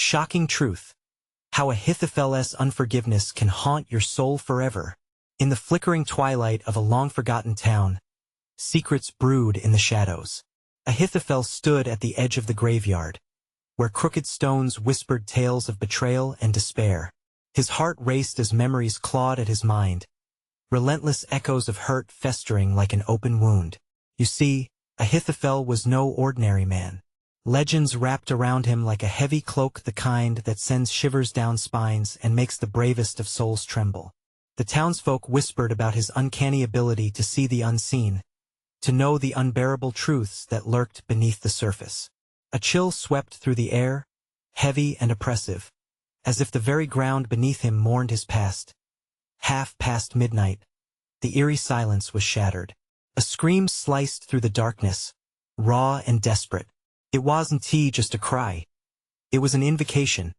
Shocking truth. How Ahithophel's unforgiveness can haunt your soul forever. In the flickering twilight of a long-forgotten town, secrets brewed in the shadows. Ahithophel stood at the edge of the graveyard, where crooked stones whispered tales of betrayal and despair. His heart raced as memories clawed at his mind, relentless echoes of hurt festering like an open wound. You see, Ahithophel was no ordinary man. Legends wrapped around him like a heavy cloak, the kind that sends shivers down spines and makes the bravest of souls tremble. The townsfolk whispered about his uncanny ability to see the unseen, to know the unbearable truths that lurked beneath the surface. A chill swept through the air, heavy and oppressive, as if the very ground beneath him mourned his past. Half past midnight, the eerie silence was shattered. A scream sliced through the darkness, raw and desperate. It wasn't just a cry. It was an invocation,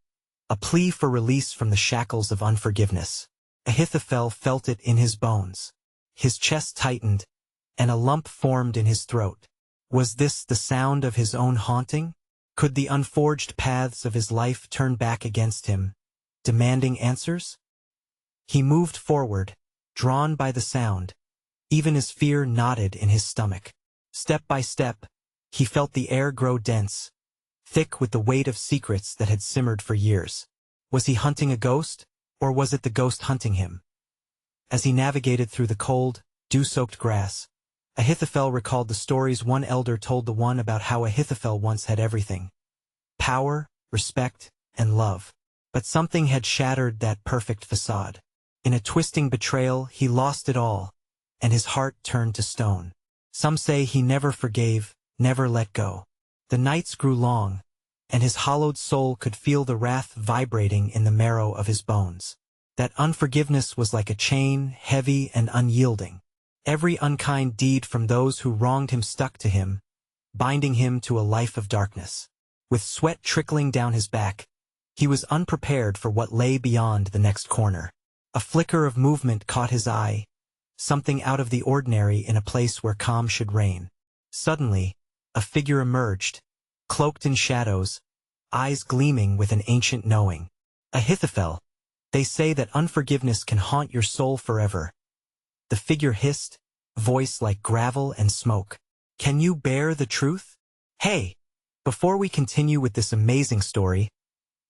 a plea for release from the shackles of unforgiveness. Ahithophel felt it in his bones. His chest tightened, and a lump formed in his throat. Was this the sound of his own haunting? Could the unforged paths of his life turn back against him, demanding answers? He moved forward, drawn by the sound, even as fear knotted in his stomach. Step by step, he felt the air grow dense, thick with the weight of secrets that had simmered for years. Was he hunting a ghost, or was it the ghost hunting him? As he navigated through the cold, dew-soaked grass, Ahithophel recalled the stories one elder told the one about how Ahithophel once had everything: power, respect, and love. But something had shattered that perfect facade. In a twisting betrayal, he lost it all, and his heart turned to stone. Some say he never forgave, never let go. The nights grew long, and his hollowed soul could feel the wrath vibrating in the marrow of his bones. That unforgiveness was like a chain, heavy and unyielding. Every unkind deed from those who wronged him stuck to him, binding him to a life of darkness. With sweat trickling down his back, he was unprepared for what lay beyond the next corner. A flicker of movement caught his eye, something out of the ordinary in a place where calm should reign. Suddenly, a figure emerged, cloaked in shadows, eyes gleaming with an ancient knowing. Ahithophel, they say that unforgiveness can haunt your soul forever. The figure hissed, voice like gravel and smoke. Can you bear the truth? Hey, before we continue with this amazing story,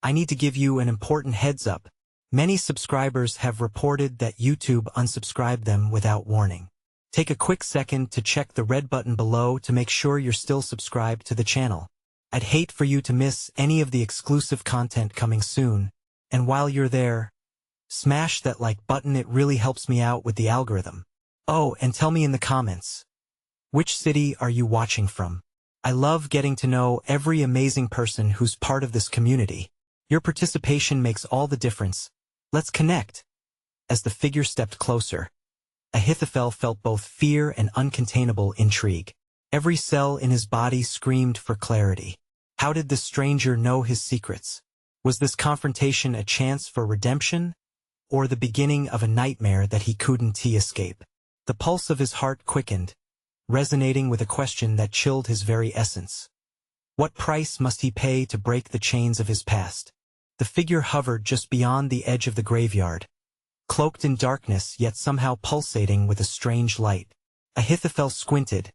I need to give you an important heads up. Many subscribers have reported that YouTube unsubscribed them without warning. Take a quick second to check the red button below to make sure you're still subscribed to the channel. I'd hate for you to miss any of the exclusive content coming soon, and while you're there, smash that like button. It really helps me out with the algorithm. Oh, and tell me in the comments, which city are you watching from? I love getting to know every amazing person who's part of this community. Your participation makes all the difference. Let's connect. As the figure stepped closer, Ahithophel felt both fear and uncontainable intrigue. Every cell in his body screamed for clarity. How did this stranger know his secrets? Was this confrontation a chance for redemption, or the beginning of a nightmare that he couldn't escape? The pulse of his heart quickened, resonating with a question that chilled his very essence. What price must he pay to break the chains of his past? The figure hovered just beyond the edge of the graveyard, cloaked in darkness yet somehow pulsating with a strange light. Ahithophel squinted,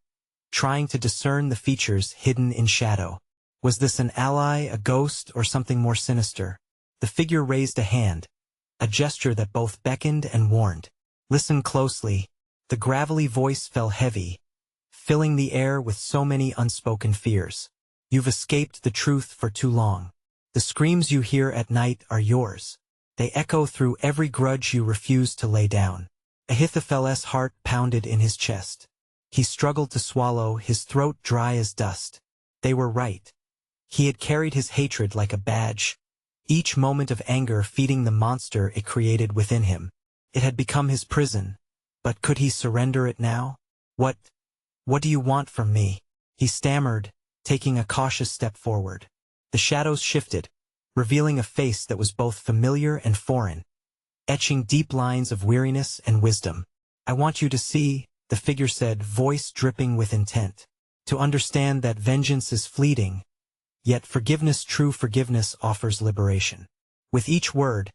trying to discern the features hidden in shadow. Was this an ally, a ghost, or something more sinister? The figure raised a hand, a gesture that both beckoned and warned. Listen closely. The gravelly voice fell heavy, filling the air with so many unspoken fears. You've escaped the truth for too long. The screams you hear at night are yours. They echo through every grudge you refuse to lay down. Ahithophel's heart pounded in his chest. He struggled to swallow, his throat dry as dust. They were right. He had carried his hatred like a badge, each moment of anger feeding the monster it created within him. It had become his prison, but could he surrender it now? What do you want from me? He stammered, taking a cautious step forward. The shadows shifted, revealing a face that was both familiar and foreign, etching deep lines of weariness and wisdom. I want you to see, the figure said, voice dripping with intent, to understand that vengeance is fleeting, Yet forgiveness, true forgiveness, offers liberation. With each word,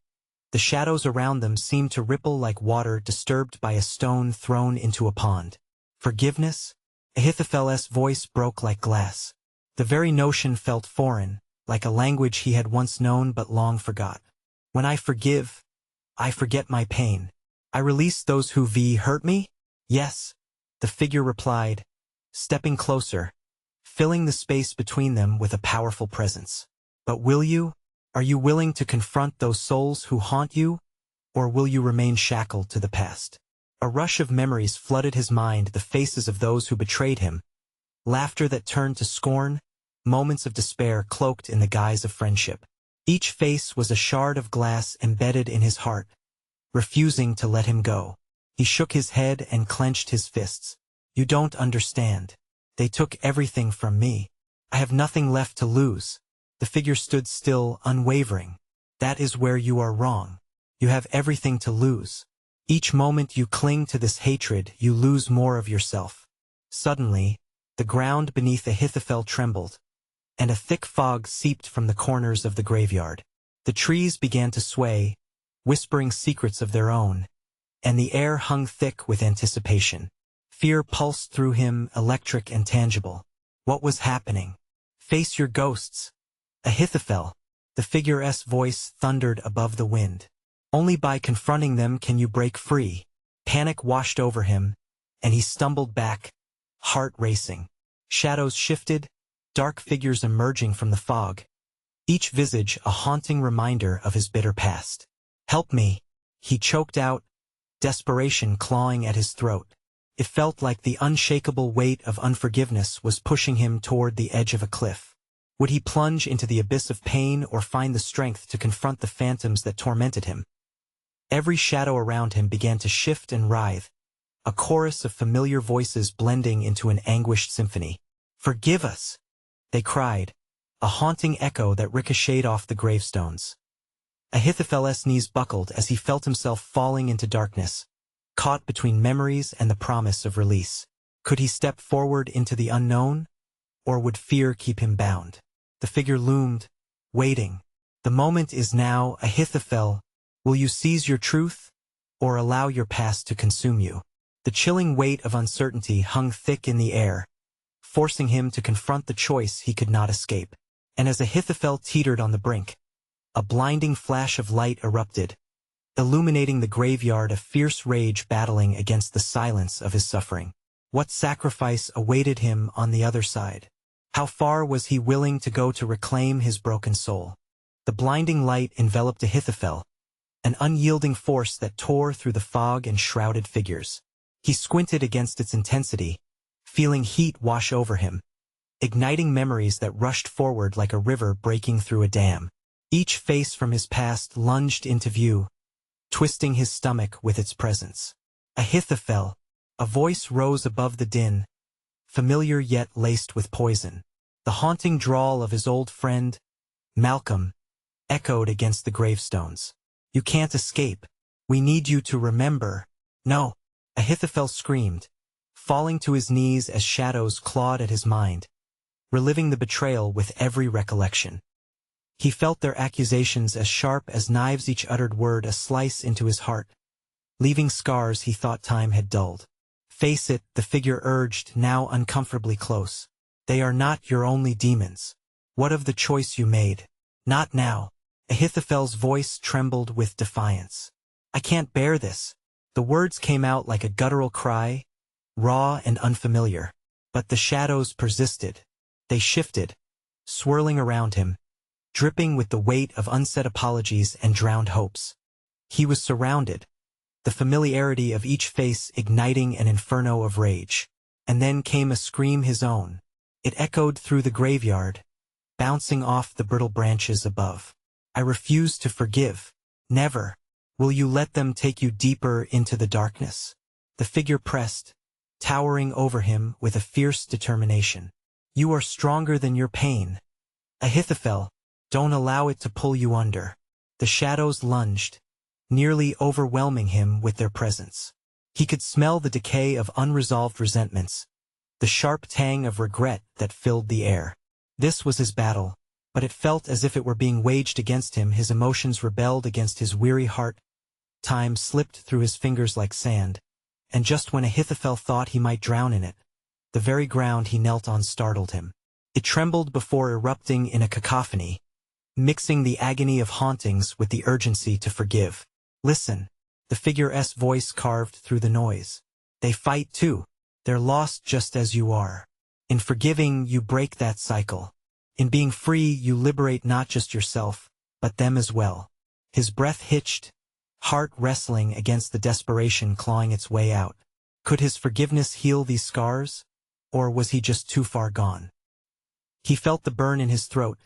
the shadows around them seemed to ripple like water disturbed by a stone thrown into a pond. Forgiveness? Ahithophel's voice broke like glass. The very notion felt foreign, like a language he had once known but long forgot. When I forgive, I forget my pain. I release those who hurt me? Yes, the figure replied, stepping closer, filling the space between them with a powerful presence. But will you? Are you willing to confront those souls who haunt you? Or will you remain shackled to the past? A rush of memories flooded his mind, the faces of those who betrayed him, laughter that turned to scorn, moments of despair cloaked in the guise of friendship. Each face was a shard of glass embedded in his heart, refusing to let him go. He shook his head and clenched his fists. You don't understand. They took everything from me. I have nothing left to lose. The figure stood still, unwavering. That is where you are wrong. You have everything to lose. Each moment you cling to this hatred, you lose more of yourself. Suddenly, the ground beneath Ahithophel trembled, and a thick fog seeped from the corners of the graveyard. The trees began to sway, whispering secrets of their own, and the air hung thick with anticipation. Fear pulsed through him, electric and tangible. What was happening? Face your ghosts. Ahithophel, the figure's voice thundered above the wind. Only by confronting them can you break free. Panic washed over him, and he stumbled back, heart racing. Shadows shifted, dark figures emerging from the fog, each visage a haunting reminder of his bitter past. Help me, he choked out, desperation clawing at his throat. It felt like the unshakable weight of unforgiveness was pushing him toward the edge of a cliff. Would he plunge into the abyss of pain or find the strength to confront the phantoms that tormented him? Every shadow around him began to shift and writhe, a chorus of familiar voices blending into an anguished symphony. Forgive us, they cried, a haunting echo that ricocheted off the gravestones. Ahithophel's knees buckled as he felt himself falling into darkness, caught between memories and the promise of release. Could he step forward into the unknown, or would fear keep him bound? The figure loomed, waiting. The moment is now, Ahithophel. Will you seize your truth, or allow your past to consume you? The chilling weight of uncertainty hung thick in the air, forcing him to confront the choice he could not escape. And as Ahithophel teetered on the brink, a blinding flash of light erupted, illuminating the graveyard, a fierce rage battling against the silence of his suffering. What sacrifice awaited him on the other side? How far was he willing to go to reclaim his broken soul? The blinding light enveloped Ahithophel, an unyielding force that tore through the fog and shrouded figures. He squinted against its intensity, feeling heat wash over him, igniting memories that rushed forward like a river breaking through a dam. Each face from his past lunged into view, twisting his stomach with its presence. Ahithophel, a voice rose above the din, familiar yet laced with poison. The haunting drawl of his old friend, Malcolm, echoed against the gravestones. You can't escape. We need you to remember. No, Ahithophel screamed, falling to his knees as shadows clawed at his mind, reliving the betrayal with every recollection. He felt their accusations as sharp as knives, each uttered word a slice into his heart, leaving scars he thought time had dulled. Face it, the figure urged, now uncomfortably close. They are not your only demons. What of the choice you made? Not now. Ahithophel's voice trembled with defiance. I can't bear this. The words came out like a guttural cry, raw and unfamiliar. But the shadows persisted. They shifted, swirling around him, dripping with the weight of unsaid apologies and drowned hopes. He was surrounded, the familiarity of each face igniting an inferno of rage. And then came a scream, his own. It echoed through the graveyard, bouncing off the brittle branches above. I refuse to forgive. Never. Will you let them take you deeper into the darkness? The figure pressed, towering over him with a fierce determination. You are stronger than your pain. Ahithophel, don't allow it to pull you under. The shadows lunged, nearly overwhelming him with their presence. He could smell the decay of unresolved resentments, the sharp tang of regret that filled the air. This was his battle, but it felt as if it were being waged against him. His emotions rebelled against his weary heart. Time slipped through his fingers like sand, and just when Ahithophel thought he might drown in it, the very ground he knelt on startled him. It trembled before erupting in a cacophony, mixing the agony of hauntings with the urgency to forgive. "Listen," the figure's voice carved through the noise. "They fight too. They're lost just as you are. In forgiving, you break that cycle. In being free, you liberate not just yourself, but them as well." His breath hitched, heart wrestling against the desperation clawing its way out. Could his forgiveness heal these scars, or was he just too far gone? He felt the burn in his throat,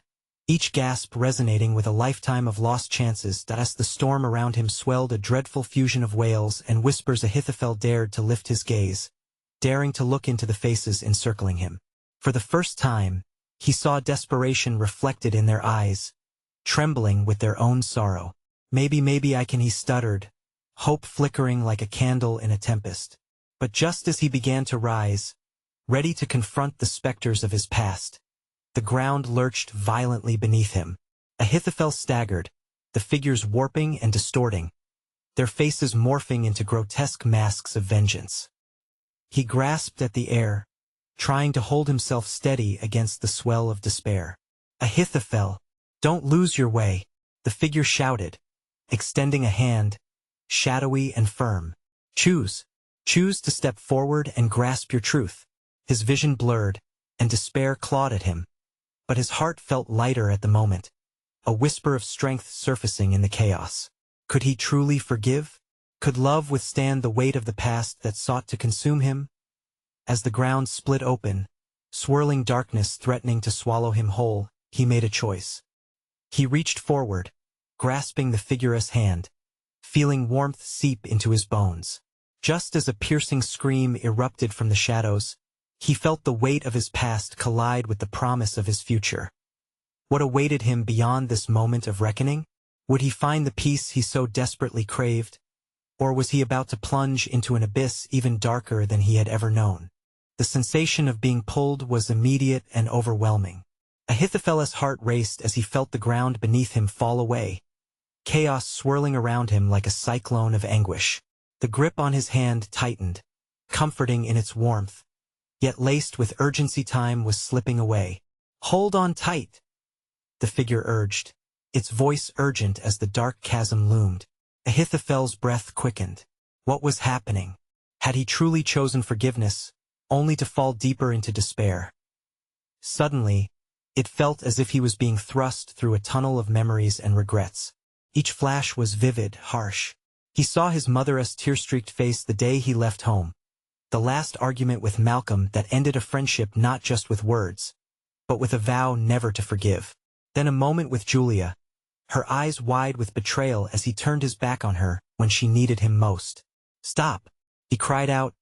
each gasp resonating with a lifetime of lost chances. As the storm around him swelled a dreadful fusion of wails and whispers, Ahithophel dared to lift his gaze, daring to look into the faces encircling him. For the first time, he saw desperation reflected in their eyes, trembling with their own sorrow. Maybe I can," he stuttered, hope flickering like a candle in a tempest. But just as he began to rise, ready to confront the specters of his past, the ground lurched violently beneath him. Ahithophel staggered, the figures warping and distorting, their faces morphing into grotesque masks of vengeance. He grasped at the air, trying to hold himself steady against the swell of despair. "Ahithophel, don't lose your way," the figure shouted, extending a hand, shadowy and firm. Choose to step forward and grasp your truth." His vision blurred, and despair clawed at him. But his heart felt lighter at the moment, a whisper of strength surfacing in the chaos. Could he truly forgive? Could love withstand the weight of the past that sought to consume him? As the ground split open, swirling darkness threatening to swallow him whole, he made a choice. He reached forward, grasping the figure's hand, feeling warmth seep into his bones. Just as a piercing scream erupted from the shadows, he felt the weight of his past collide with the promise of his future. What awaited him beyond this moment of reckoning? Would he find the peace he so desperately craved? Or was he about to plunge into an abyss even darker than he had ever known? The sensation of being pulled was immediate and overwhelming. Ahithophel's heart raced as he felt the ground beneath him fall away, chaos swirling around him like a cyclone of anguish. The grip on his hand tightened, comforting in its warmth, yet laced with urgency. Time was slipping away. "Hold on tight," the figure urged, its voice urgent as the dark chasm loomed. Ahithophel's breath quickened. What was happening? Had he truly chosen forgiveness, only to fall deeper into despair? Suddenly, it felt as if he was being thrust through a tunnel of memories and regrets. Each flash was vivid, harsh. He saw his mother's tear-streaked face the day he left home, the last argument with Malcolm that ended a friendship not just with words, but with a vow never to forgive. Then a moment with Julia, her eyes wide with betrayal as he turned his back on her when she needed him most. "Stop," he cried out,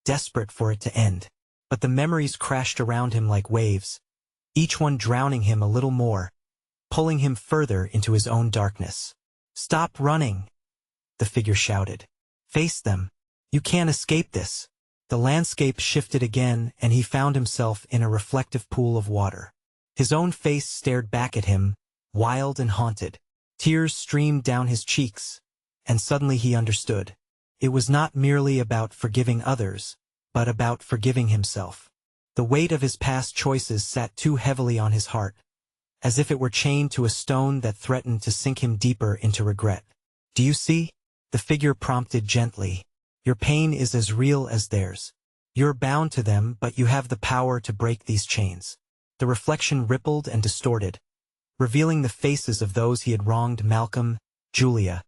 desperate for it to end. But the memories crashed around him like waves, each one drowning him a little more, pulling him further into his own darkness. "Stop running," the figure shouted. "Face them. You can't escape this." The landscape shifted again, and he found himself in a reflective pool of water. His own face stared back at him, wild and haunted. Tears streamed down his cheeks, and suddenly he understood. It was not merely about forgiving others, but about forgiving himself. The weight of his past choices sat too heavily on his heart, as if it were chained to a stone that threatened to sink him deeper into regret. "Do you see?" the figure prompted gently. "Your pain is as real as theirs. You're bound to them, but you have the power to break these chains." The reflection rippled and distorted, revealing the faces of those he had wronged: Malcolm, Julia,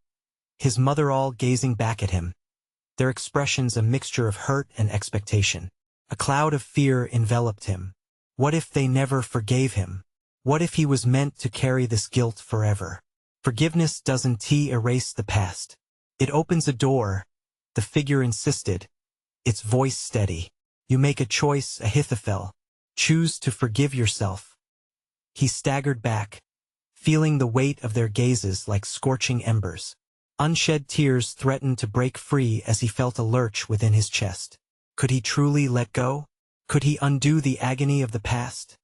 his mother, all gazing back at him, their expressions a mixture of hurt and expectation. A cloud of fear enveloped him. What if they never forgave him? What if he was meant to carry this guilt forever? Forgiveness doesn't erase the past. It opens a door, the figure insisted, its voice steady. "You make a choice, Ahithophel. Choose to forgive yourself." He staggered back, feeling the weight of their gazes like scorching embers. Unshed tears threatened to break free as he felt a lurch within his chest. Could he truly let go? Could he undo the agony of the past?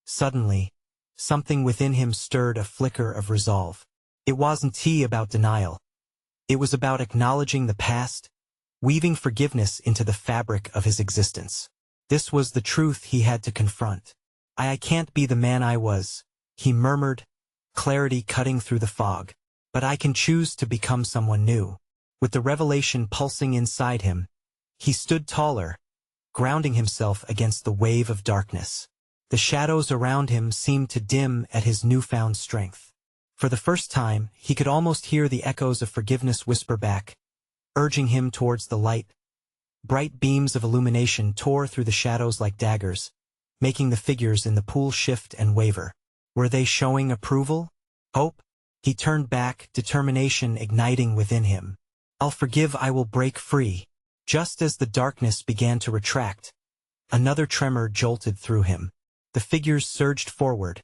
Suddenly, something within him stirred a flicker of resolve. It wasn't about denial. It was about acknowledging the past, weaving forgiveness into the fabric of his existence. This was the truth he had to confront. I can't be the man I was, he murmured, clarity cutting through the fog. But I can choose to become someone new. With the revelation pulsing inside him, he stood taller, grounding himself against the wave of darkness. The shadows around him seemed to dim at his newfound strength. For the first time, he could almost hear the echoes of forgiveness whisper back, urging him towards the light. Bright beams of illumination tore through the shadows like daggers, making the figures in the pool shift and waver. Were they showing approval? Hope? He turned back, determination igniting within him. I'll forgive, I will break free. Just as the darkness began to retract, another tremor jolted through him. The figures surged forward,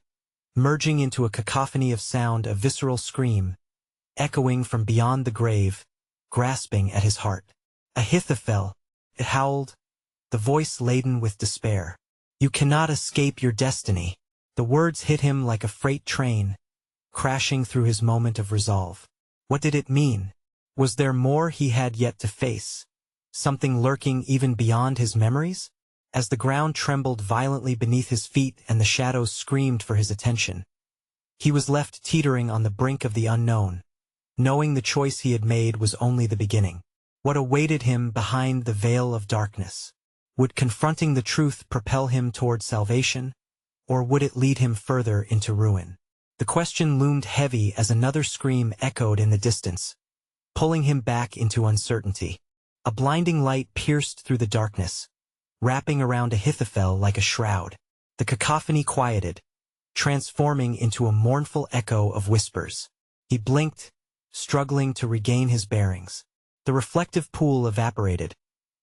merging into a cacophony of sound, a visceral scream, echoing from beyond the grave, grasping at his heart. Ahithophel, it howled, the voice laden with despair. You cannot escape your destiny. The words hit him like a freight train, crashing through his moment of resolve. What did it mean? Was there more he had yet to face? Something lurking even beyond his memories? As the ground trembled violently beneath his feet and the shadows screamed for his attention, he was left teetering on the brink of the unknown, knowing the choice he had made was only the beginning. What awaited him behind the veil of darkness? Would confronting the truth propel him toward salvation, or would it lead him further into ruin? The question loomed heavy as another scream echoed in the distance, pulling him back into uncertainty. A blinding light pierced through the darkness, wrapping around Ahithophel like a shroud. The cacophony quieted, transforming into a mournful echo of whispers. He blinked, struggling to regain his bearings. The reflective pool evaporated,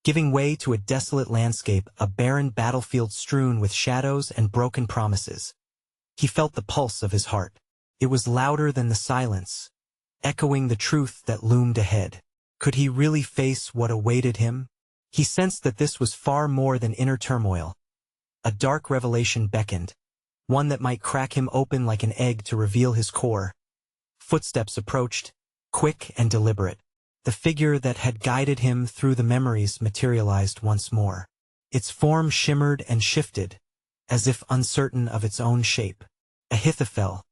giving way to a desolate landscape, a barren battlefield strewn with shadows and broken promises. He felt the pulse of his heart. It was louder than the silence, echoing the truth that loomed ahead. Could he really face what awaited him? He sensed that this was far more than inner turmoil. A dark revelation beckoned, one that might crack him open like an egg to reveal his core. Footsteps approached, quick and deliberate. The figure that had guided him through the memories materialized once more. Its form shimmered and shifted, as if uncertain of its own shape. Ahithophel.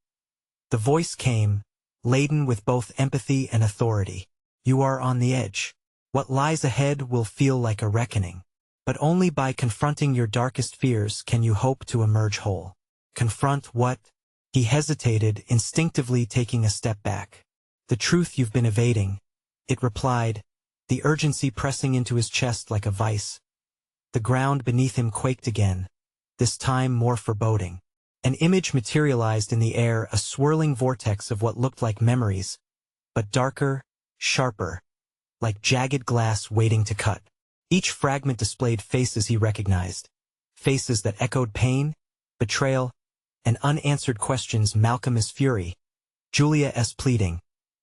The voice came, laden with both empathy and authority. You are on the edge. What lies ahead will feel like a reckoning. But only by confronting your darkest fears can you hope to emerge whole. Confront what? He hesitated, instinctively taking a step back. The truth you've been evading, it replied, the urgency pressing into his chest like a vice. The ground beneath him quaked again, this time more foreboding. An image materialized in the air, a swirling vortex of what looked like memories, but darker, sharper, like jagged glass waiting to cut. Each fragment displayed faces he recognized, faces that echoed pain, betrayal, and unanswered questions. Malcolm's fury, Julia's pleading,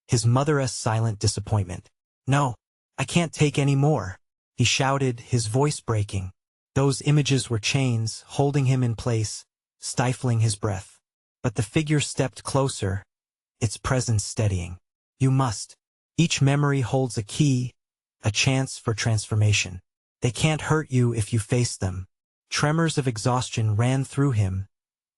his mother's silent disappointment. No, I can't take any more, he shouted, his voice breaking. Those images were chains, holding him in place, stifling his breath. But the figure stepped closer, its presence steadying. You must. Each memory holds a key, a chance for transformation. They can't hurt you if you face them. Tremors of exhaustion ran through him,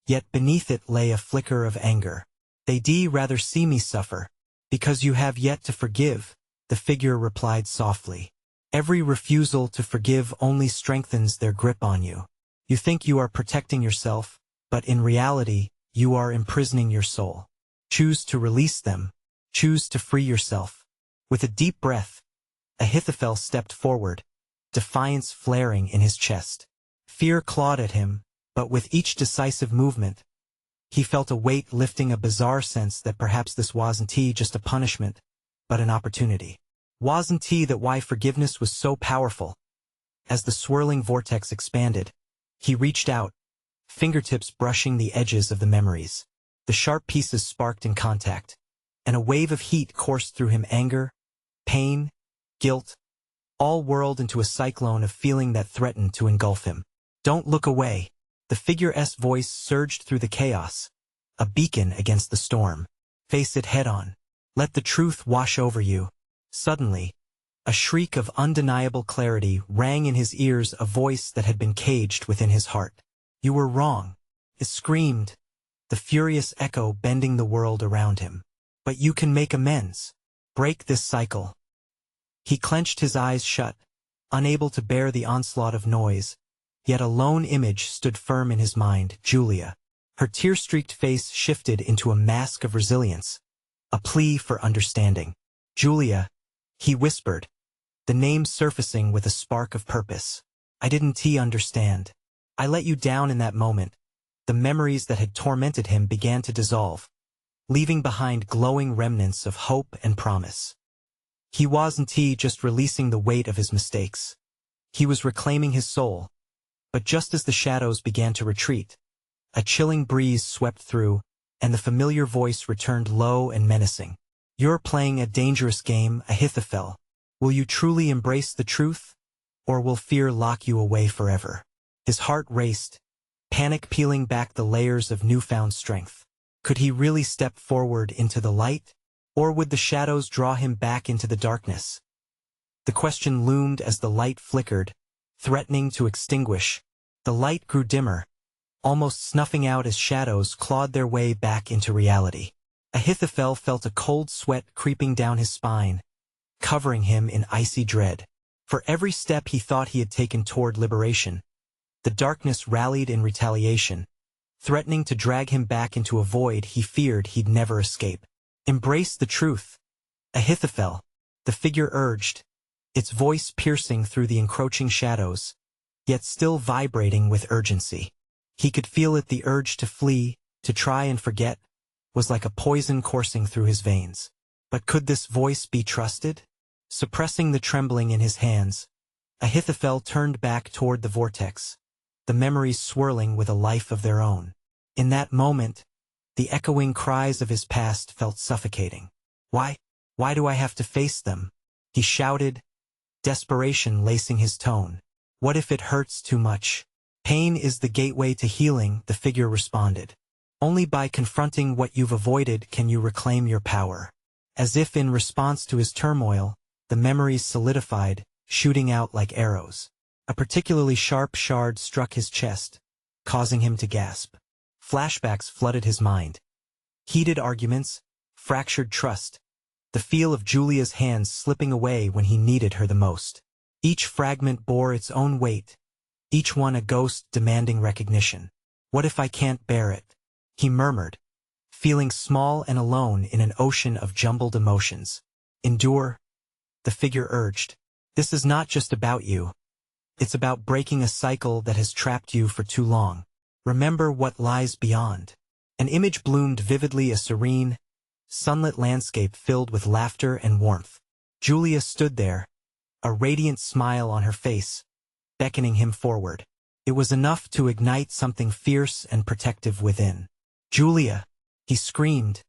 yet beneath it lay a flicker of anger. They'd rather see me suffer, because you have yet to forgive, the figure replied softly. Every refusal to forgive only strengthens their grip on you. You think you are protecting yourself, but in reality, you are imprisoning your soul. Choose to release them. Choose to free yourself. With a deep breath, Ahithophel stepped forward, defiance flaring in his chest. Fear clawed at him, but with each decisive movement, he felt a weight lifting, a bizarre sense that perhaps this wasn't just a punishment, but an opportunity. Wasn't that why forgiveness was so powerful? As the swirling vortex expanded, he reached out, fingertips brushing the edges of the memories. The sharp pieces sparked in contact, and a wave of heat coursed through him. Anger, pain, guilt, all whirled into a cyclone of feeling that threatened to engulf him. Don't look away. The figure's voice surged through the chaos, a beacon against the storm. Face it head-on. Let the truth wash over you. Suddenly, a shriek of undeniable clarity rang in his ears, a voice that had been caged within his heart. You were wrong. It screamed, the furious echo bending the world around him. But you can make amends. Break this cycle. He clenched his eyes shut, unable to bear the onslaught of noise, yet a lone image stood firm in his mind, Julia. Her tear-streaked face shifted into a mask of resilience, a plea for understanding. Julia, he whispered, the name surfacing with a spark of purpose. I didn't understand. I let you down in that moment. The memories that had tormented him began to dissolve, leaving behind glowing remnants of hope and promise. He wasn't just releasing the weight of his mistakes. He was reclaiming his soul. But just as the shadows began to retreat, a chilling breeze swept through, and the familiar voice returned low and menacing. You're playing a dangerous game, Ahithophel. Will you truly embrace the truth, or will fear lock you away forever? His heart raced, panic peeling back the layers of newfound strength. Could he really step forward into the light, or would the shadows draw him back into the darkness? The question loomed as the light flickered, threatening to extinguish. The light grew dimmer, almost snuffing out as shadows clawed their way back into reality. Ahithophel felt a cold sweat creeping down his spine, covering him in icy dread. For every step he thought he had taken toward liberation, the darkness rallied in retaliation, threatening to drag him back into a void he feared he'd never escape. Embrace the truth, Ahithophel, the figure urged, its voice piercing through the encroaching shadows, yet still vibrating with urgency. He could feel it. The urge to flee, to try and forget, was like a poison coursing through his veins. But could this voice be trusted? Suppressing the trembling in his hands, Ahithophel turned back toward the vortex, the memories swirling with a life of their own. In that moment, the echoing cries of his past felt suffocating. Why do I have to face them? He shouted, desperation lacing his tone. What if it hurts too much? Pain is the gateway to healing, the figure responded. Only by confronting what you've avoided can you reclaim your power. As if in response to his turmoil, the memories solidified, shooting out like arrows. A particularly sharp shard struck his chest, causing him to gasp. Flashbacks flooded his mind. Heated arguments, fractured trust, the feel of Julia's hands slipping away when he needed her the most. Each fragment bore its own weight, each one a ghost demanding recognition. What if I can't bear it? He murmured, feeling small and alone in an ocean of jumbled emotions. Endure, the figure urged. This is not just about you. It's about breaking a cycle that has trapped you for too long. Remember what lies beyond. An image bloomed vividly, a serene, sunlit landscape filled with laughter and warmth. Julia stood there, a radiant smile on her face, beckoning him forward. It was enough to ignite something fierce and protective within. Julia, he screamed,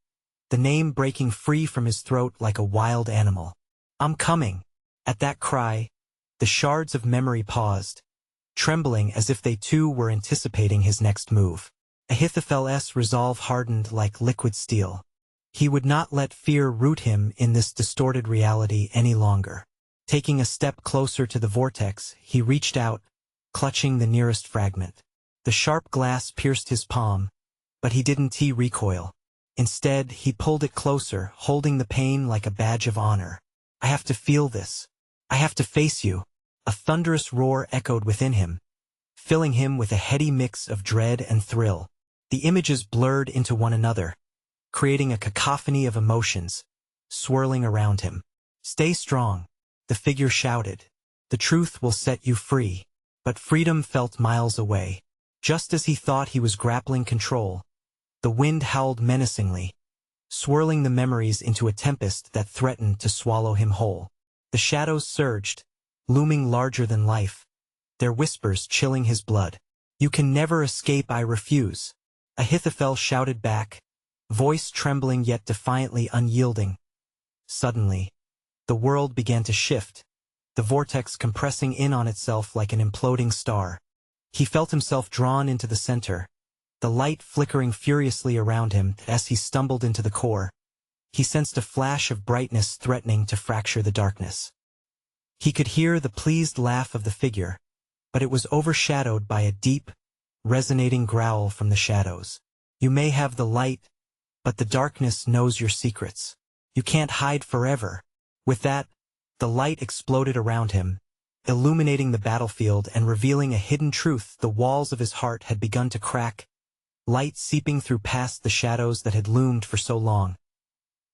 the name breaking free from his throat like a wild animal. I'm coming. At that cry, the shards of memory paused, trembling as if they too were anticipating his next move. Ahithophel's resolve hardened like liquid steel. He would not let fear root him in this distorted reality any longer. Taking a step closer to the vortex, he reached out, clutching the nearest fragment. The sharp glass pierced his palm, but he didn't recoil. Instead, he pulled it closer, holding the pain like a badge of honor. I have to feel this. I have to face you. A thunderous roar echoed within him, filling him with a heady mix of dread and thrill. The images blurred into one another, creating a cacophony of emotions, swirling around him. Stay strong, the figure shouted. The truth will set you free. But freedom felt miles away. Just as he thought he was grappling control, the wind howled menacingly, swirling the memories into a tempest that threatened to swallow him whole. The shadows surged, looming larger than life, their whispers chilling his blood. You can never escape, I refuse. Ahithophel shouted back, voice trembling yet defiantly unyielding. Suddenly, the world began to shift, the vortex compressing in on itself like an imploding star. He felt himself drawn into the center, the light flickering furiously around him as he stumbled into the core. He sensed a flash of brightness threatening to fracture the darkness. He could hear the pleased laugh of the figure, but it was overshadowed by a deep, resonating growl from the shadows. You may have the light, but the darkness knows your secrets. You can't hide forever. With that, the light exploded around him, illuminating the battlefield and revealing a hidden truth. The walls of his heart had begun to crack, light seeping through past the shadows that had loomed for so long.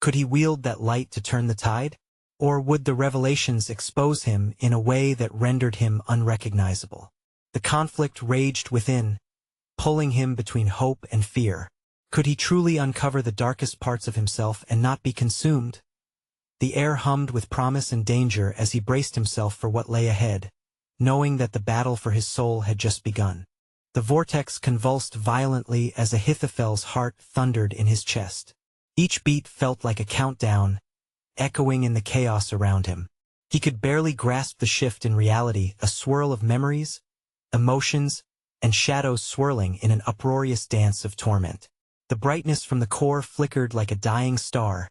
Could he wield that light to turn the tide? Or would the revelations expose him in a way that rendered him unrecognizable? The conflict raged within, pulling him between hope and fear. Could he truly uncover the darkest parts of himself and not be consumed? The air hummed with promise and danger as he braced himself for what lay ahead, knowing that the battle for his soul had just begun. The vortex convulsed violently as Ahithophel's heart thundered in his chest. Each beat felt like a countdown, echoing in the chaos around him. He could barely grasp the shift in reality, a swirl of memories, emotions, and shadows swirling in an uproarious dance of torment. The brightness from the core flickered like a dying star,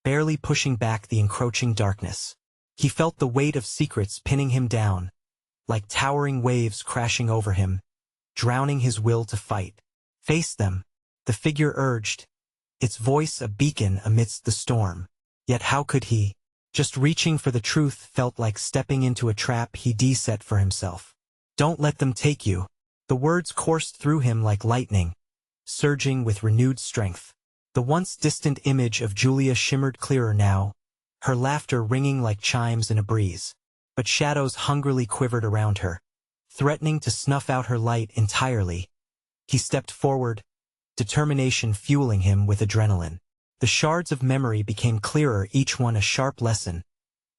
barely pushing back the encroaching darkness. He felt the weight of secrets pinning him down, like towering waves crashing over him, drowning his will to fight. Face them, the figure urged, its voice a beacon amidst the storm. Yet how could he? Just reaching for the truth felt like stepping into a trap he'd set for himself. Don't let them take you. The words coursed through him like lightning, surging with renewed strength. The once distant image of Julia shimmered clearer now, her laughter ringing like chimes in a breeze. But shadows hungrily quivered around her, threatening to snuff out her light entirely. He stepped forward, determination fueling him with adrenaline. The shards of memory became clearer, each one a sharp lesson,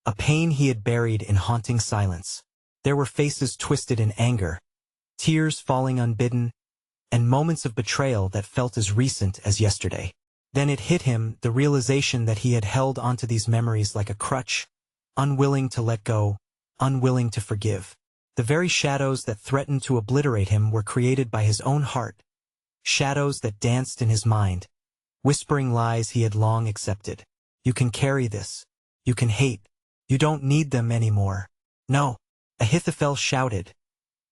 a pain he had buried in haunting silence. There were faces twisted in anger, tears falling unbidden, and moments of betrayal that felt as recent as yesterday. Then it hit him, the realization that he had held onto these memories like a crutch, unwilling to let go, unwilling to forgive. The very shadows that threatened to obliterate him were created by his own heart, shadows that danced in his mind, whispering lies he had long accepted. You can carry this. You can hate. You don't need them anymore. No, Ahithophel shouted,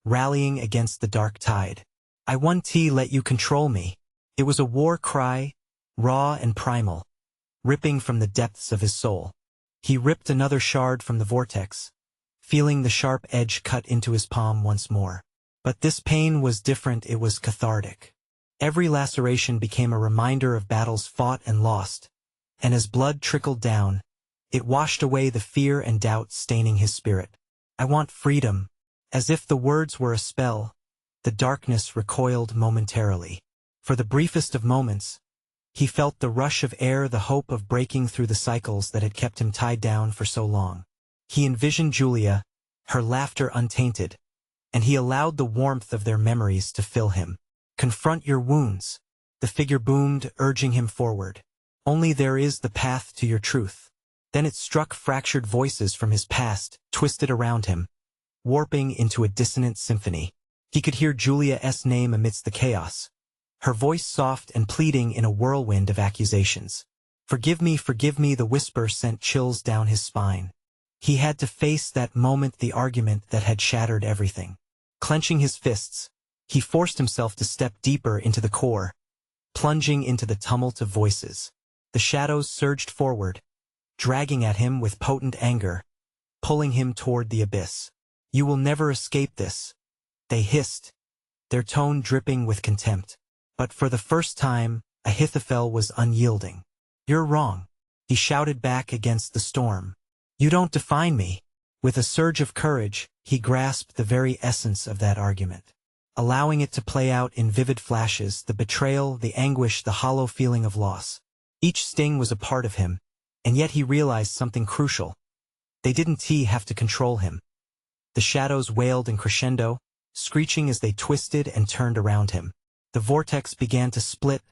rallying against the dark tide. I won't let you control me. It was a war cry, raw and primal, ripping from the depths of his soul. He ripped another shard from the vortex, feeling the sharp edge cut into his palm once more. But this pain was different. It was cathartic. Every laceration became a reminder of battles fought and lost, and as blood trickled down, it washed away the fear and doubt staining his spirit. I want freedom. As if the words were a spell, the darkness recoiled momentarily. For the briefest of moments, he felt the rush of air, the hope of breaking through the cycles that had kept him tied down for so long. He envisioned Julia, her laughter untainted, and he allowed the warmth of their memories to fill him. Confront your wounds, the figure boomed, urging him forward. Only there is the path to your truth. Then it struck, fractured voices from his past, twisted around him, warping into a dissonant symphony. He could hear Julia's name amidst the chaos, her voice soft and pleading in a whirlwind of accusations. Forgive me, the whisper sent chills down his spine. He had to face that moment, the argument that had shattered everything. Clenching his fists, he forced himself to step deeper into the core, plunging into the tumult of voices. The shadows surged forward, dragging at him with potent anger, pulling him toward the abyss. You will never escape this, they hissed, their tone dripping with contempt. But for the first time, Ahithophel was unyielding. You're wrong, he shouted back against the storm. You don't define me. With a surge of courage, he grasped the very essence of that argument, allowing it to play out in vivid flashes, the betrayal, the anguish, the hollow feeling of loss. Each sting was a part of him, and yet he realized something crucial. They didn't have to control him. The shadows wailed in crescendo, screeching as they twisted and turned around him. The vortex began to split,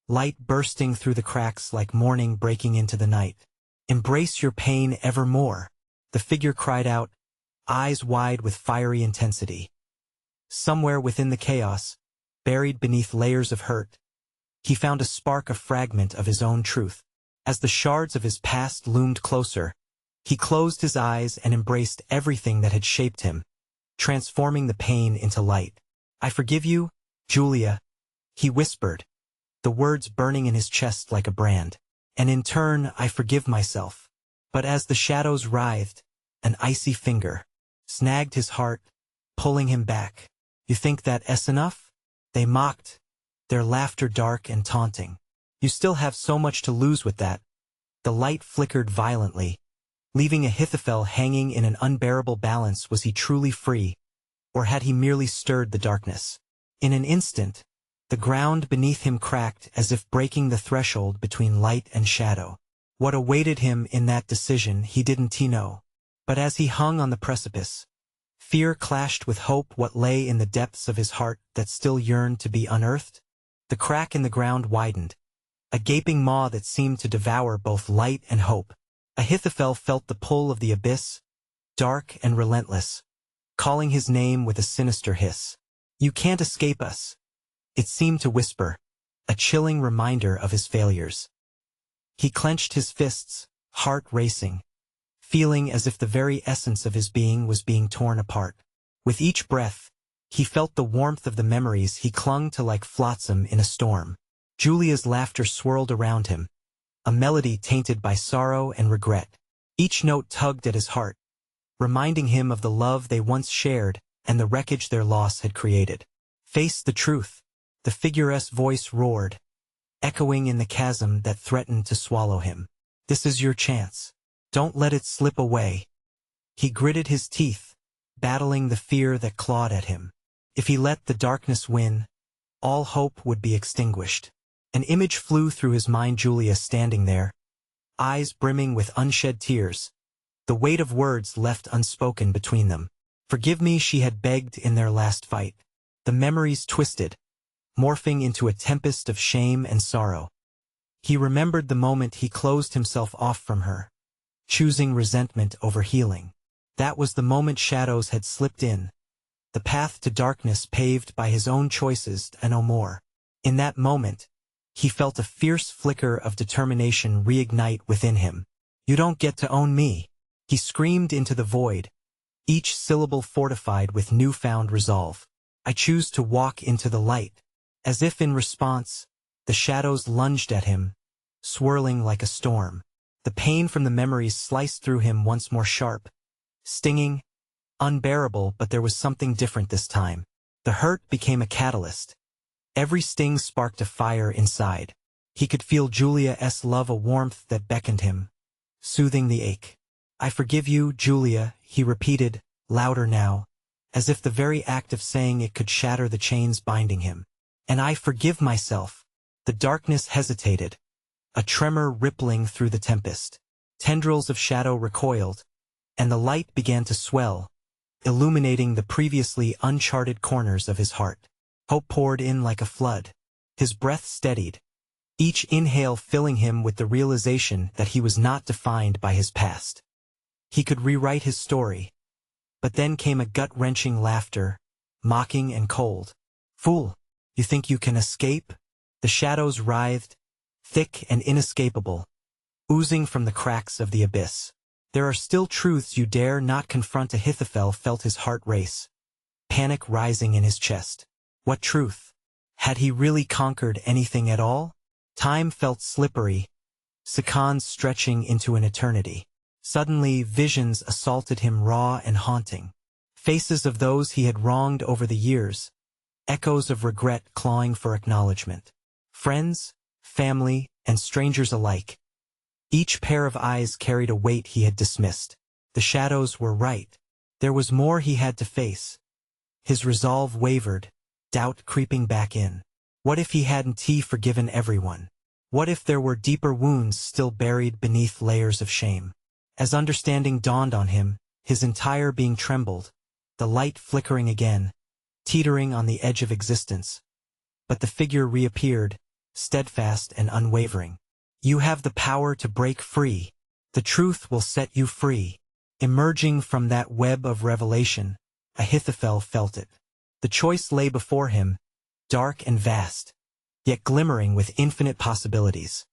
light bursting through the cracks like morning breaking into the night. Embrace your pain evermore, the figure cried out, eyes wide with fiery intensity. Somewhere within the chaos, buried beneath layers of hurt. He found a spark, a fragment of his own truth. As the shards of his past loomed closer, he closed his eyes and embraced everything that had shaped him, transforming the pain into light. "I forgive you, Julia," he whispered, the words burning in his chest like a brand. "And in turn, I forgive myself." But as the shadows writhed, an icy finger snagged his heart, pulling him back. "You think that's enough?" they mocked, their laughter dark and taunting. "You still have so much to lose with that." The light flickered violently, leaving Ahithophel hanging in an unbearable balance. Was he truly free, or had he merely stirred the darkness? In an instant, the ground beneath him cracked as if breaking the threshold between light and shadow. What awaited him in that decision he didn't know. But as he hung on the precipice, fear clashed with hope. What lay in the depths of his heart that still yearned to be unearthed? The crack in the ground widened, a gaping maw that seemed to devour both light and hope. Ahithophel felt the pull of the abyss, dark and relentless, calling his name with a sinister hiss. "You can't escape us," it seemed to whisper, a chilling reminder of his failures. He clenched his fists, heart racing, feeling as if the very essence of his being was being torn apart. With each breath, he felt the warmth of the memories he clung to like flotsam in a storm. Julia's laughter swirled around him, a melody tainted by sorrow and regret. Each note tugged at his heart, reminding him of the love they once shared and the wreckage their loss had created. "Face the truth," the figure's voice roared, echoing in the chasm that threatened to swallow him. "This is your chance. Don't let it slip away." He gritted his teeth, battling the fear that clawed at him. If he let the darkness win, all hope would be extinguished. An image flew through his mind, Julia standing there, eyes brimming with unshed tears, the weight of words left unspoken between them. "Forgive me," she had begged in their last fight. The memories twisted, morphing into a tempest of shame and sorrow. He remembered the moment he closed himself off from her, choosing resentment over healing. That was the moment shadows had slipped in, the path to darkness paved by his own choices and no more. In that moment, he felt a fierce flicker of determination reignite within him. "You don't get to own me," he screamed into the void, each syllable fortified with newfound resolve. "I choose to walk into the light." As if in response, the shadows lunged at him, swirling like a storm. The pain from the memories sliced through him once more, sharp, stinging, unbearable. But there was something different this time. The hurt became a catalyst. Every sting sparked a fire inside. He could feel Julia's love, a warmth that beckoned him, soothing the ache. "I forgive you, Julia," he repeated, louder now, as if the very act of saying it could shatter the chains binding him. "And I forgive myself." The darkness hesitated, a tremor rippling through the tempest. Tendrils of shadow recoiled, and the light began to swell, illuminating the previously uncharted corners of his heart. Hope poured in like a flood. His breath steadied, each inhale filling him with the realization that he was not defined by his past. He could rewrite his story. But then came a gut-wrenching laughter, mocking and cold. "Fool, you think you can escape?" The shadows writhed, thick and inescapable, oozing from the cracks of the abyss. "There are still truths you dare not confront." Ahithophel felt his heart race, panic rising in his chest. What truth? Had he really conquered anything at all? Time felt slippery, seconds stretching into an eternity. Suddenly, visions assaulted him, raw and haunting. Faces of those he had wronged over the years, echoes of regret clawing for acknowledgement. Friends, family, and strangers alike. Each pair of eyes carried a weight he had dismissed. The shadows were right. There was more he had to face. His resolve wavered, doubt creeping back in. What if he hadn't forgiven everyone? What if there were deeper wounds still buried beneath layers of shame? As understanding dawned on him, his entire being trembled, the light flickering again, teetering on the edge of existence. But the figure reappeared, steadfast and unwavering. "You have the power to break free. The truth will set you free." Emerging from that web of revelation, Ahithophel felt it. The choice lay before him, dark and vast, yet glimmering with infinite possibilities.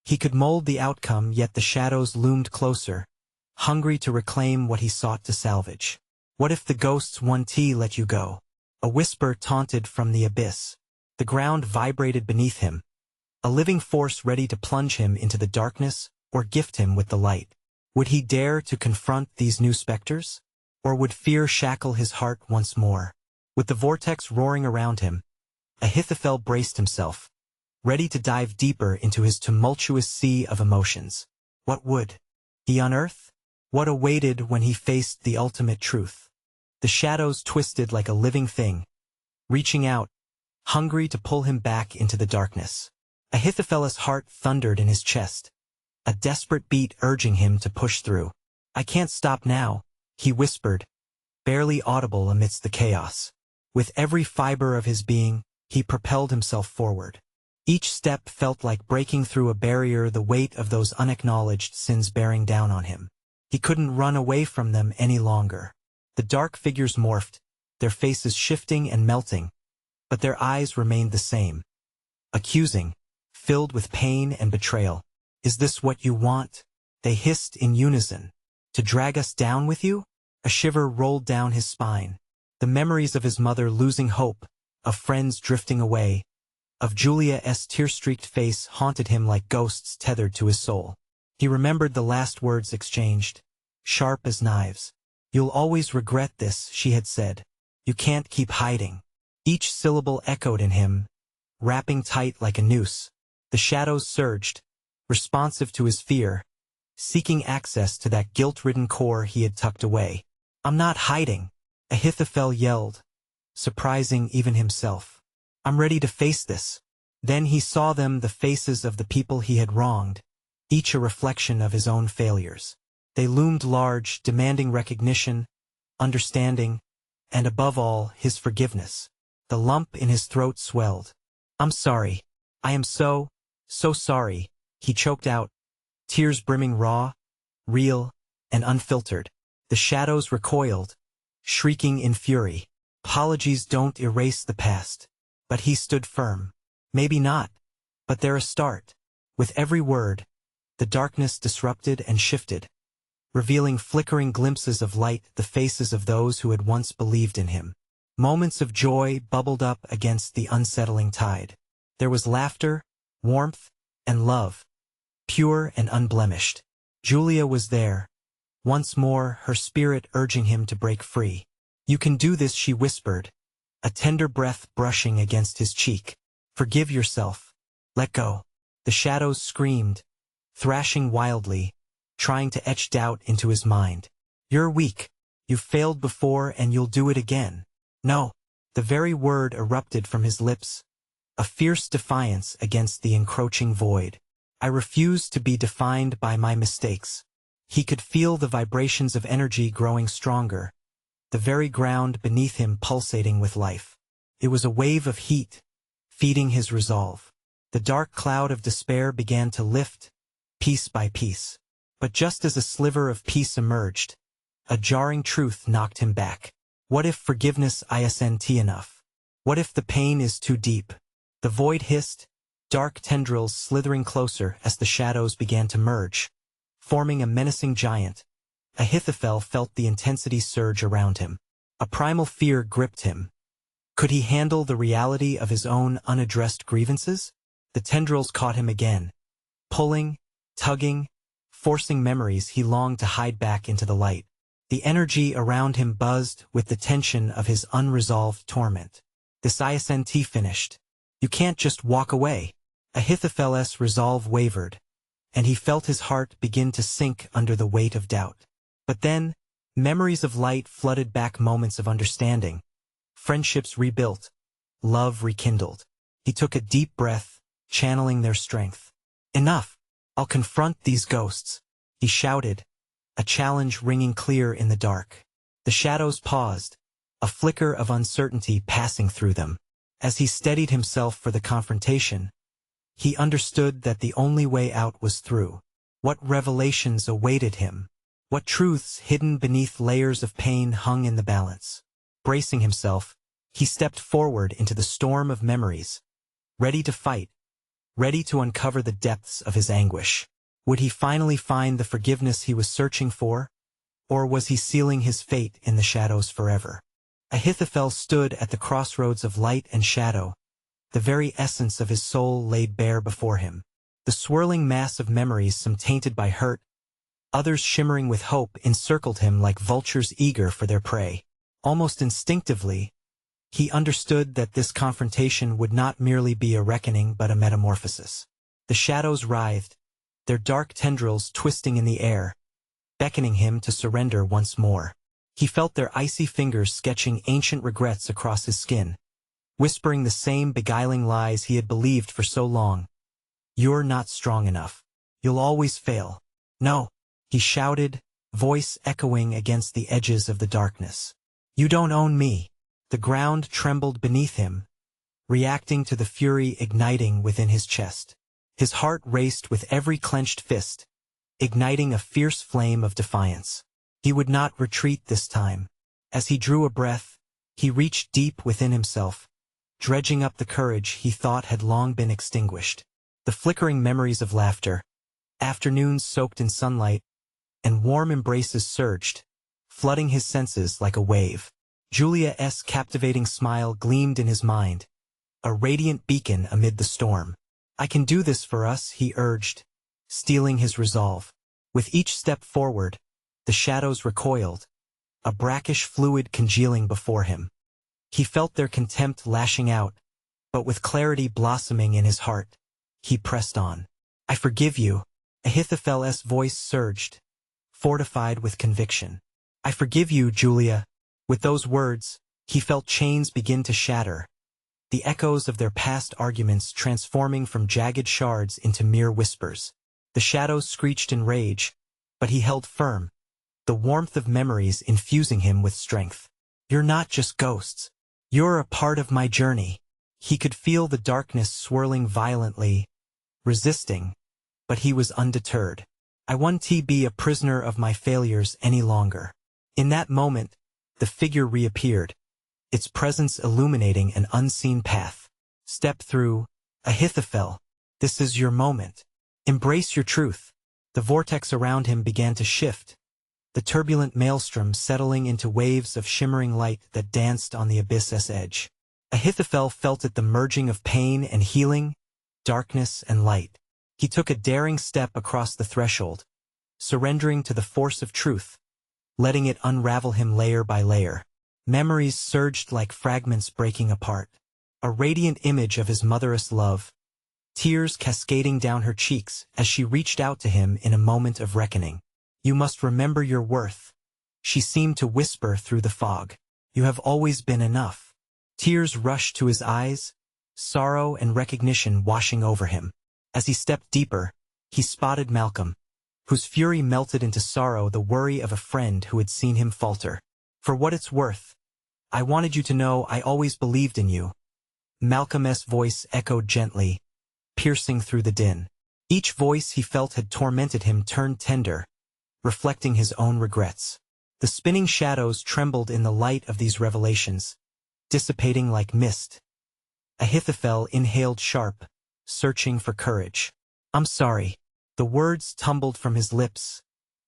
He could mold the outcome, yet the shadows loomed closer, hungry to reclaim what he sought to salvage. What if the ghosts one T let you go? A whisper taunted from the abyss. The ground vibrated beneath him, a living force ready to plunge him into the darkness or gift him with the light. Would he dare to confront these new specters? Or would fear shackle his heart once more? With the vortex roaring around him, Ahithophel braced himself, ready to dive deeper into his tumultuous sea of emotions. What would he unearth? What awaited when he faced the ultimate truth? The shadows twisted like a living thing, reaching out, hungry to pull him back into the darkness. Ahithophel's heart thundered in his chest, a desperate beat urging him to push through. "I can't stop now," he whispered, barely audible amidst the chaos. With every fiber of his being, he propelled himself forward. Each step felt like breaking through a barrier, the weight of those unacknowledged sins bearing down on him. He couldn't run away from them any longer. The dark figures morphed, their faces shifting and melting, but their eyes remained the same, accusing, filled with pain and betrayal. "Is this what you want?" they hissed in unison. "To drag us down with you?" A shiver rolled down his spine. The memories of his mother losing hope, of friends drifting away, of Julia's tear-streaked face haunted him like ghosts tethered to his soul. He remembered the last words exchanged, sharp as knives. "You'll always regret this," she had said. "You can't keep hiding." Each syllable echoed in him, wrapping tight like a noose. The shadows surged, responsive to his fear, seeking access to that guilt-ridden core he had tucked away. "I'm not hiding," Ahithophel yelled, surprising even himself. "I'm ready to face this." Then he saw them, the faces of the people he had wronged, each a reflection of his own failures. They loomed large, demanding recognition, understanding, and above all, his forgiveness. The lump in his throat swelled. "I'm sorry. I am so sorry," he choked out, tears brimming raw, real, and unfiltered. The shadows recoiled, shrieking in fury. Apologies don't erase the past. But he stood firm. "Maybe not, but they're a start." With every word, the darkness disrupted and shifted, revealing flickering glimpses of light, the faces of those who had once believed in him. Moments of joy bubbled up against the unsettling tide. There was laughter, warmth, and love, pure and unblemished. Julia was there, once more, her spirit urging him to break free. "You can do this," she whispered, a tender breath brushing against his cheek. "Forgive yourself. Let go." The shadows screamed, thrashing wildly, trying to etch doubt into his mind. "You're weak. You've failed before and you'll do it again." "No." The very word erupted from his lips, a fierce defiance against the encroaching void. "I refuse to be defined by my mistakes." He could feel the vibrations of energy growing stronger, the very ground beneath him pulsating with life. It was a wave of heat, feeding his resolve. The dark cloud of despair began to lift, piece by piece. But just as a sliver of peace emerged, a jarring truth knocked him back. What if forgiveness isn't enough? What if the pain is too deep? The void hissed, dark tendrils slithering closer as the shadows began to merge, forming a menacing giant. Ahithophel felt the intensity surge around him. A primal fear gripped him. Could he handle the reality of his own unaddressed grievances? The tendrils caught him again, pulling, tugging, forcing memories he longed to hide back into the light. The energy around him buzzed with the tension of his unresolved torment. "This isn't finished. You can't just walk away." Ahithophel's resolve wavered, and he felt his heart begin to sink under the weight of doubt. But then, memories of light flooded back, moments of understanding, friendships rebuilt, love rekindled. He took a deep breath, channeling their strength. "Enough! I'll confront these ghosts," he shouted, a challenge ringing clear in the dark. The shadows paused, a flicker of uncertainty passing through them. As he steadied himself for the confrontation, he understood that the only way out was through. What revelations awaited him? What truths hidden beneath layers of pain hung in the balance? Bracing himself, He stepped forward into the storm of memories, ready to fight, ready to uncover the depths of his anguish. Would he finally find the forgiveness he was searching for, or was he sealing his fate in the shadows forever? Ahithophel stood at the crossroads of light and shadow, the very essence of his soul laid bare before him. The swirling mass of memories, some tainted by hurt, others shimmering with hope, encircled him like vultures eager for their prey. Almost instinctively, he understood that this confrontation would not merely be a reckoning but a metamorphosis. The shadows writhed, their dark tendrils twisting in the air, beckoning him to surrender once more. He felt their icy fingers sketching ancient regrets across his skin, whispering the same beguiling lies he had believed for so long. "You're not strong enough. You'll always fail." "No," he shouted, voice echoing against the edges of the darkness. "You don't own me." The ground trembled beneath him, reacting to the fury igniting within his chest. His heart raced with every clenched fist, igniting a fierce flame of defiance. He would not retreat this time. As he drew a breath, he reached deep within himself, dredging up the courage he thought had long been extinguished. The flickering memories of laughter, afternoons soaked in sunlight, and warm embraces surged, flooding his senses like a wave. Julia's captivating smile gleamed in his mind, a radiant beacon amid the storm. "I can do this for us," he urged, steeling his resolve. With each step forward, the shadows recoiled, a brackish fluid congealing before him. He felt their contempt lashing out, but with clarity blossoming in his heart, he pressed on. "I forgive you," Ahithophel's voice surged, fortified with conviction. "I forgive you, Julia." With those words, he felt chains begin to shatter, the echoes of their past arguments transforming from jagged shards into mere whispers. The shadows screeched in rage, but he held firm, the warmth of memories infusing him with strength. "You're not just ghosts. You're a part of my journey." He could feel the darkness swirling violently, resisting, but he was undeterred. "I won't be a prisoner of my failures any longer." In that moment, the figure reappeared, its presence illuminating an unseen path. "Step through, Ahithophel. This is your moment. Embrace your truth." The vortex around him began to shift, the turbulent maelstrom settling into waves of shimmering light that danced on the abyss's edge. Ahithophel felt it, the merging of pain and healing, darkness and light. He took a daring step across the threshold, surrendering to the force of truth, letting it unravel him layer by layer. Memories surged like fragments breaking apart. A radiant image of his mother's love, tears cascading down her cheeks as she reached out to him in a moment of reckoning. "You must remember your worth," she seemed to whisper through the fog. "You have always been enough." Tears rushed to his eyes, sorrow and recognition washing over him. As he stepped deeper, he spotted Malcolm, whose fury melted into sorrow, the worry of a friend who had seen him falter. "For what it's worth, I wanted you to know I always believed in you." Malcolm's voice echoed gently, piercing through the din. Each voice he felt had tormented him turned tender, reflecting his own regrets. The spinning shadows trembled in the light of these revelations, dissipating like mist. Ahithophel inhaled sharp, searching for courage. "I'm sorry." The words tumbled from his lips,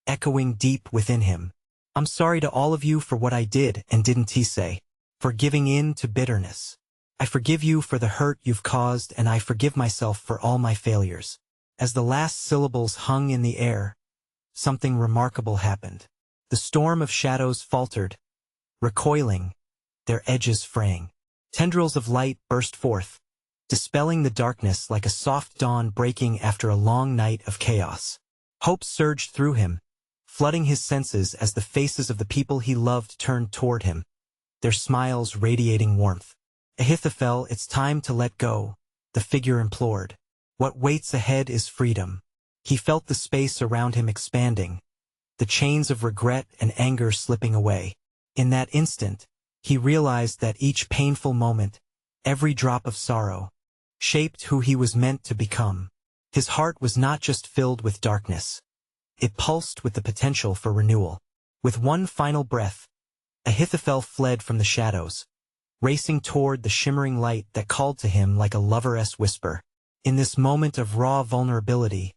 echoing deep within him. "I'm sorry to all of you for what I did and didn't say, for giving in to bitterness. I forgive you for the hurt you've caused, and I forgive myself for all my failures." As the last syllables hung in the air, something remarkable happened. The storm of shadows faltered, recoiling, their edges fraying. Tendrils of light burst forth, dispelling the darkness like a soft dawn breaking after a long night of chaos. Hope surged through him, flooding his senses as the faces of the people he loved turned toward him, their smiles radiating warmth. "Ahithophel, it's time to let go," the figure implored. "What waits ahead is freedom." He felt the space around him expanding, the chains of regret and anger slipping away. In that instant, he realized that each painful moment, every drop of sorrow, shaped who he was meant to become. His heart was not just filled with darkness. It pulsed with the potential for renewal. With one final breath, Ahithophel fled from the shadows, racing toward the shimmering light that called to him like a lover's whisper. In this moment of raw vulnerability,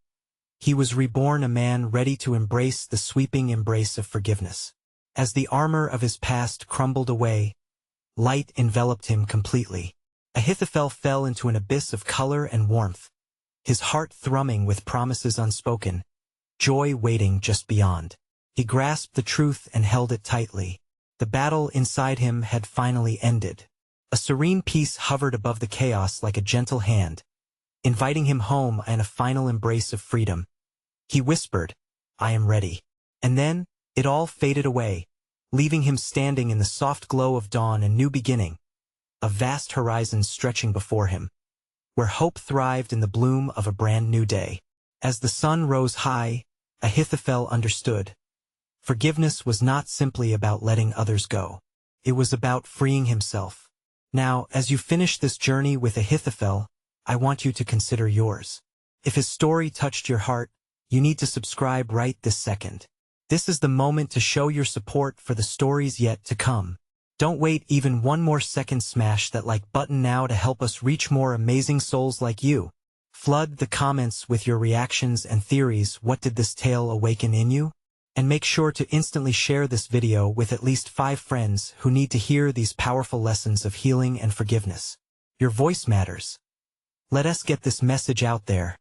he was reborn, a man ready to embrace the sweeping embrace of forgiveness. As the armor of his past crumbled away, light enveloped him completely. Ahithophel fell into an abyss of color and warmth, his heart thrumming with promises unspoken, joy waiting just beyond. He grasped the truth and held it tightly. The battle inside him had finally ended. A serene peace hovered above the chaos like a gentle hand, inviting him home and a final embrace of freedom. He whispered, "I am ready." And then, it all faded away, leaving him standing in the soft glow of dawn, a new beginning, a vast horizon stretching before him, where hope thrived in the bloom of a brand new day. As the sun rose high, Ahithophel understood. Forgiveness was not simply about letting others go. It was about freeing himself. Now, as you finish this journey with Ahithophel, I want you to consider yours. If his story touched your heart, you need to subscribe right this second. This is the moment to show your support for the stories yet to come. Don't wait even one more second. Smash that like button now to help us reach more amazing souls like you. Flood the comments with your reactions and theories. What did this tale awaken in you? And make sure to instantly share this video with at least 5 friends who need to hear these powerful lessons of healing and forgiveness. Your voice matters. Let us get this message out there.